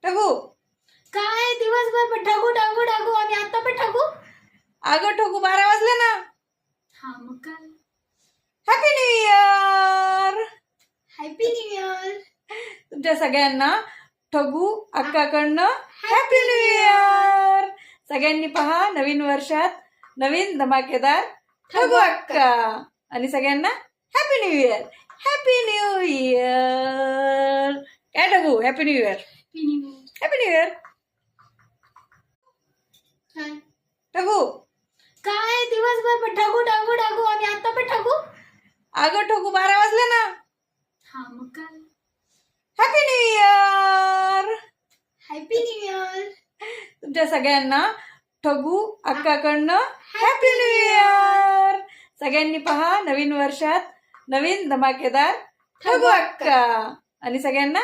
ठगू काय दिवसभर पण ठगू ठगू ठगू आणि आता पण ठगू. अगं ठगू 12 वाजले ना. हा मग काय. Happy new year. Happy new year. तुमच्या सगळ्यांना ठगू अक्काकडनं हॅपी न्यू इयर. सगळ्यांनी पहा नवीन वर्षात नवीन धमाकेदार ठगू अक्का आणि सगळ्यांना happy new year. Happy new year. काय Thagu happy new year. Happy new year. Happy new year. काय ठगू काय दिवसभर पण ठगू ठगू ठगू आणि आता पण ठगू. अगं ठगू 12 वाजले ना. हा मग काय. Happy new year. Happy new year. तुमच्या सगळ्यांना ठगू अक्काकडनं हॅपी न्यू इयर. सगळ्यांनी पहा नवीन वर्षात नवीन धमाकेदार ठगू अक्का आणि सगळ्यांना